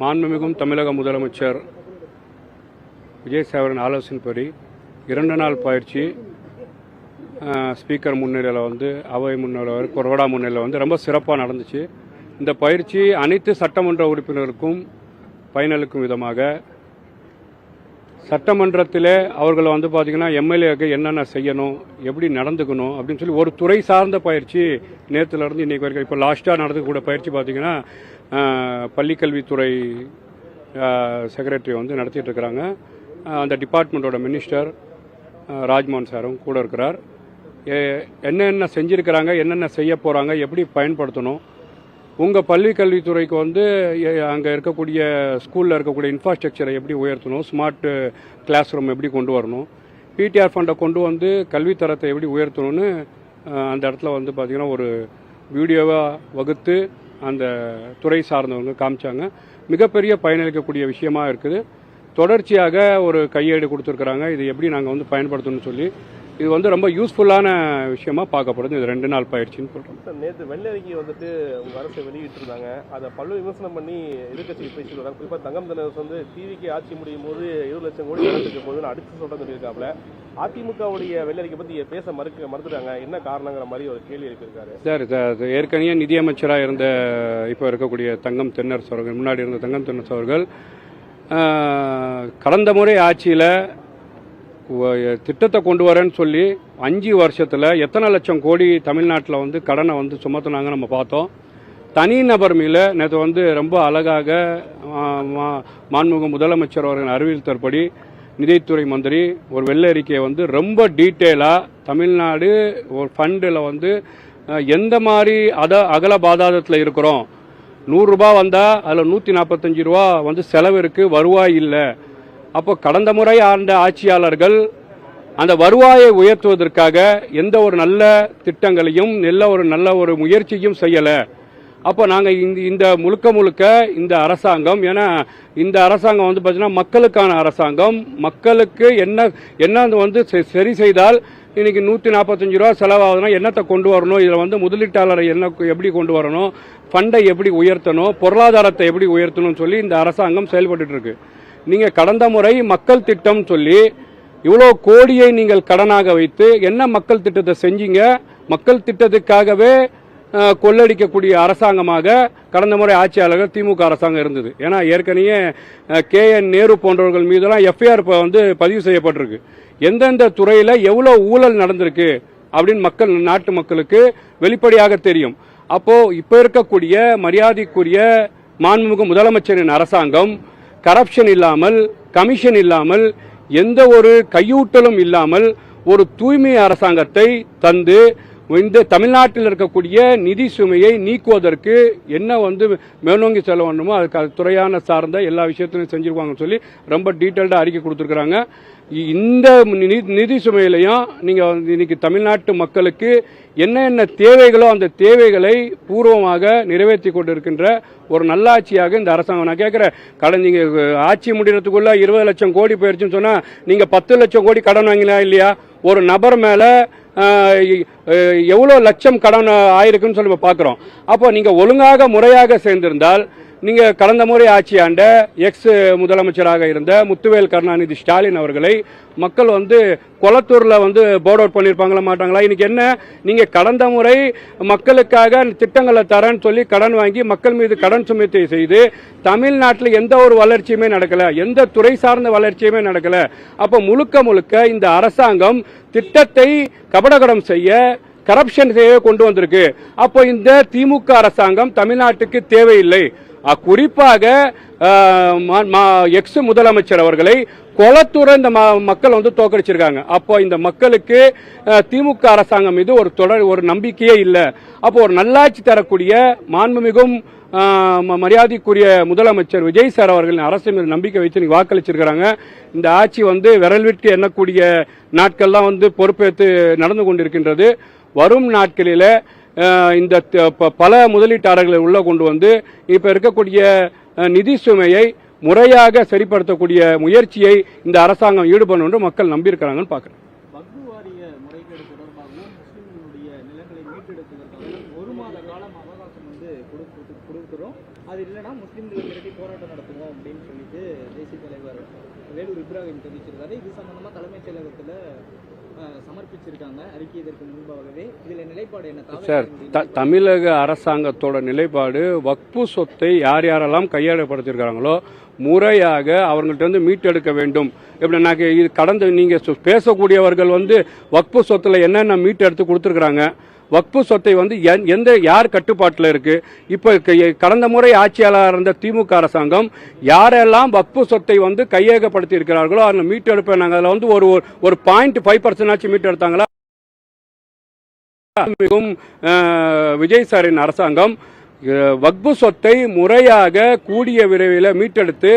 மாண்புமிகும் தமிழக முதலமைச்சர் விஜய் சேகரன் ஆலோசனைப்படி 2 நாள் பயிற்சி ஸ்பீக்கர் முன்னிலையில் அவை முன்னிலையில் கொறடா முன்னிலையில் ரொம்ப சிறப்பாக நடந்துச்சு. இந்த பயிற்சி அனைத்து சட்டமன்ற உறுப்பினருக்கும் பயனளிக்கும் விதமாக சட்டமன்றத்தில் அவர்களை பார்த்திங்கன்னா எம்எல்ஏக்கு என்னென்ன செய்யணும், எப்படி நடந்துக்கணும் அப்படின்னு சொல்லி ஒரு துறை சார்ந்த பயிற்சி நேற்றுலேருந்து இன்றைக்கு வரைக்கும் இப்போ லாஸ்ட்டாக நடந்துக்கூட பயிற்சி பார்த்திங்கன்னா பள்ளிக்கல்வித்துறை செக்ரட்டரி நடத்திட்டு இருக்கிறாங்க. அந்த டிபார்ட்மெண்ட்டோட மினிஸ்டர் ராஜ்மோகன் சாரும் கூட இருக்கிறார். என்னென்ன செஞ்சுருக்கிறாங்க, என்னென்ன செய்ய போகிறாங்க, எப்படி பயன்படுத்தணும், உங்கள் பள்ளி கல்வித்துறைக்கு அங்கே இருக்கக்கூடிய ஸ்கூலில் இருக்கக்கூடிய இன்ஃப்ராஸ்ட்ரக்சரை எப்படி உயர்த்தணும், ஸ்மார்ட் கிளாஸ் ரூம் எப்படி கொண்டு வரணும், பிடிஆர் ஃபண்டை கொண்டு கல்வித்தரத்தை எப்படி உயர்த்தணும்னு அந்த இடத்துல பார்த்திங்கன்னா ஒரு வீடியோவாக வகுத்து அந்த துறை சார்ந்தவங்க காமிச்சாங்க. மிகப்பெரிய பயனளிக்கக்கூடிய விஷயமா இருக்குது. தொடர்ச்சியாக ஒரு கையேடு கொடுத்துருக்குறாங்க. இது எப்படி நாங்கள் பயன்படுத்தணும்னு சொல்லி இது ரொம்ப யூஸ்ஃபுல்லான விஷயமா பார்க்கப்படுது. இது 2 நாள் பயிற்சின்னு சொல்கிறோம். சார், நேற்று வெள்ளை அறிக்கை உங்கள் அரசை வெளியிட்டிருந்தாங்க. அதை பல்வேறு விமர்சனம் பண்ணி எதிர்கட்சிக்கு பேசிட்டு வராங்க. குறிப்பாக தங்கம் தென்னரசு டிவிக்கு ஆட்சி முடியும் போது 20 லட்சம் கோடி நடந்துட்டு போகுதுன்னு அடித்து சொல்கிறேன்னு சொல்லியிருக்காப்புல. அதிமுகவுடைய வெள்ளை அறிக்கை பற்றி பேச மறுத்துட்டாங்க. என்ன காரணங்கிற மாதிரி ஒரு கேள்வி எழுப்பியிருக்காரு. சார், ஏற்கனவே நிதியமைச்சராக இருந்த இப்போ இருக்கக்கூடிய தங்கம் தென்னரசு அவர்கள், முன்னாடி இருந்த தங்கம் தென்னரசு அவர்கள் கடந்த முறை ஆட்சியில் திட்டத்தை கொண்டு வரேன்னு சொல்லி 5 வருஷத்தில் எத்தனை லட்சம் கோடி தமிழ்நாட்டில் கடனை சுமத்துனாங்க நம்ம பார்த்தோம். தனிநபர் மேலே நேற்று ரொம்ப அழகாக மாண்புமிகு முதலமைச்சர் அவர்கள் அறிவித்தபடி நிதித்துறை மந்திரி ஒரு வெள்ளை அறிக்கையை ரொம்ப டீட்டெயிலாக தமிழ்நாடு ஒரு ஃபண்டில் எந்த மாதிரி அகல பாதாளத்தில் இருக்கிறோம், 100 ரூபா வந்தால் அதில் 145 ரூபா செலவு இருக்குது, வருவாய் இல்லை. அப்போ கடந்த முறை ஆண்ட ஆட்சியாளர்கள் அந்த வருவாயை உயர்த்துவதற்காக எந்த ஒரு நல்ல திட்டங்களையும் நல்ல ஒரு முயற்சியும் செய்யலை. அப்போ நாங்கள் இந்த முழுக்க இந்த அரசாங்கம், ஏன்னா இந்த அரசாங்கம் பார்த்தீங்கன்னா மக்களுக்கான அரசாங்கம், மக்களுக்கு என்ன சரி செய்தால் இன்னைக்கு 145 ரூபா செலவாகுதுன்னா என்னத்தை கொண்டு வரணும், இதில் முதலீட்டாளரை எப்படி கொண்டு வரணும், ஃபண்டை எப்படி உயர்த்தணும், பொருளாதாரத்தை எப்படி உயர்த்தணும்னு சொல்லி இந்த அரசாங்கம் செயல்பட்டு இருக்கு. நீங்கள் கடந்த முறை மக்கள் திட்டம் சொல்லி இவ்வளோ கோடியை நீங்கள் கடனாக வைத்து என்ன மக்கள் திட்டத்தை செஞ்சீங்க? மக்கள் திட்டத்துக்காகவே கொள்ளடிக்கக்கூடிய அரசாங்கமாக கடந்த முறை ஆட்சியாளர்கள் திமுக அரசாங்கம் இருந்தது. ஏன்னா ஏற்கனவே KN நேரு போன்றவர்கள் மீதெல்லாம் எஃப்ஐஆர் பதிவு செய்யப்பட்டிருக்கு. எந்தெந்த துறையில் எவ்வளோ ஊழல் நடந்திருக்கு அப்படின்னு நாட்டு மக்களுக்கு வெளிப்படையாக தெரியும். அப்போது இப்போ இருக்கக்கூடிய மரியாதைக்குரிய மாண்புமிகு முதலமைச்சரின் அரசாங்கம் கரப்ஷன் இல்லாமல், கமிஷன் இல்லாமல், எந்த ஒரு கையூட்டலும் இல்லாமல் ஒரு தூய்மை அரசாங்கத்தை தந்து இந்த தமிழ்நாட்டில் இருக்கக்கூடிய நிதி சுமையை நீக்குவதற்கு என்ன மேலோங்கி செல்ல வேண்டுமோ அதுக்கு துறையான சார்ந்த எல்லா விஷயத்திலையும் செஞ்சுருவாங்கன்னு சொல்லி ரொம்ப டீட்டெயில்டாக அறிக்கை கொடுத்துருக்குறாங்க. இந்த நிதி சுமையிலையும் நீங்கள் இன்னைக்கு தமிழ்நாட்டு மக்களுக்கு என்ன தேவைகளோ அந்த தேவைகளை பூர்வமாக நிறைவேற்றி கொண்டிருக்கின்ற ஒரு நல்லாட்சியாக இந்த அரசாங்கம். நான் கேட்குறேன், நீங்கள் ஆட்சி முடிகிறதுக்குள்ள 20 லட்சம் கோடி போயிடுச்சுன்னு சொன்னால் நீங்கள் 10 லட்சம் கோடி கடன் வாங்கினா இல்லையா? ஒரு நபர் மேலே எவ்வளோ லட்சம் கடன் ஆயிருக்குன்னு சொல்லி பார்க்குறோம். அப்போ நீங்கள் ஒழுங்காக முறையாக சேர்ந்திருந்தால் நீங்கள் கடந்த முறை ஆட்சியாண்ட எக்ஸ் முதலமைச்சராக இருந்த முத்துவேல் கருணாநிதி ஸ்டாலின் அவர்களை மக்கள் கொளத்தூரில் போர்ட் அவுட் பண்ணியிருப்பாங்களா மாட்டாங்களா? இன்னைக்கு என்ன, நீங்கள் கடந்த முறை மக்களுக்காக திட்டங்களை தரேன்னு சொல்லி கடன் வாங்கி மக்கள் மீது கடன் சுமத்தை செய்து தமிழ்நாட்டில் எந்த ஒரு வளர்ச்சியுமே நடக்கலை, எந்த துறை சார்ந்த வளர்ச்சியுமே நடக்கலை. அப்போ முழுக்க இந்த அரசாங்கம் திட்டத்தை கபடகடம் செய்ய, கரப்ஷன் செய்ய கொண்டு வந்திருக்கு. அப்போ இந்த திமுக அரசாங்கம் தமிழ்நாட்டுக்கு தேவையில்லை. குறிப்பாக எக்ஸ் முதலமைச்சர் அவர்களை கொளத்தூர இந்த மக்கள் தோற்கடிச்சிருக்காங்க. அப்போ இந்த மக்களுக்கு திமுக அரசாங்கம் மீது ஒரு நம்பிக்கையே இல்லை. அப்போ ஒரு நல்லாட்சி தரக்கூடிய மாண்புமிகும் மரியாதைக்குரிய முதலமைச்சர் விஜய் சார் அவர்களின் அரசு மீது நம்பிக்கை வைத்து வாக்களிச்சிருக்கிறாங்க. இந்த ஆட்சி விரல் விட்டு எண்ணக்கூடிய நாட்கள்லாம் பொறுப்பேற்று நடந்து கொண்டிருக்கின்றது. வரும் நாட்களில் இந்த பல முதலீட்டாளர்களை உள்ள கொண்டு இப்போ இருக்கக்கூடிய நிதி சுமையை முறையாக சரிப்படுத்தக்கூடிய முயற்சியை இந்த அரசாங்கம் ஈடுபடும் என்று மக்கள் நம்பியிருக்கிறாங்கன்னு பார்க்குறேன். வக்ஃபு வாரிய முறைகேடு தொடர்பாகவும் முஸ்லிம்களுடைய நிலங்களை மீட்டெடுப்பதற்காக 1 மாத காலம் அவகாசம் கொடுக்கிறோம். அது அது இல்லைன்னா முஸ்லீம்களை மிரட்டி போராட்டம் நடத்துவோம் அப்படின்னு சொல்லிட்டு தேசிய தலைவர் வேலூர் இப்ராஹிம் தெரிவிச்சிருக்காரு. இது சம்பந்தமா தலைமைச் செயலகத்தில் சமர்ப்பிச்சிருக்காங்க அறிக்கை. இதற்கு முன்பாகவே இதுல நிலைப்பாடு என்ன சார்? தமிழக அரசாங்கத்தோட நிலைப்பாடு வக்ஃபு சொத்தை யார் யாரெல்லாம் கையகப்படுத்தியிருக்காங்களோ முறையாக அவங்கள்ட்ட வந்து மீட்டெடுக்க வேண்டும். எப்படின்னாக்க இது கடந்த நீங்கள் பேசக்கூடியவர்கள் வந்து வக்ஃபு சொத்தில் என்னென்ன மீட்டெடுத்து கொடுத்துருக்குறாங்க, வக்ஃபு சொத்தை வந்து எந்த யார் கட்டுப்பாட்டில் இருக்கு? இப்போ கடந்த முறை ஆட்சியாளராக இருந்த திமுக அரசாங்கம் யாரெல்லாம் வக்ஃபு சொத்தை வந்து கையகப்படுத்தி இருக்கிறார்களோ அதில் மீட்டெடுப்பேன். நாங்கள் அதில் வந்து ஒரு 0.5% ஆச்சு மீட்டெடுத்தாங்களா? மிகவும் விஜய் சாரின் அரசாங்கம் வக்ஃபு சொத்தை முறையாக கூடிய விரைவில் மீட்டெடுத்து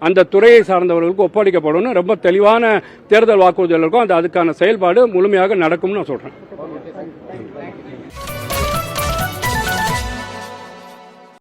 அந்த துறையை சார்ந்தவர்களுக்கு ஒப்படைக்கப்படும் ரொம்ப தெளிவான தேர்தல் வாக்குறுதிகள் இருக்கும். அதுக்கான செயல்பாடு முழுமையாக நடக்கும்னு நான் சொல்றேன்.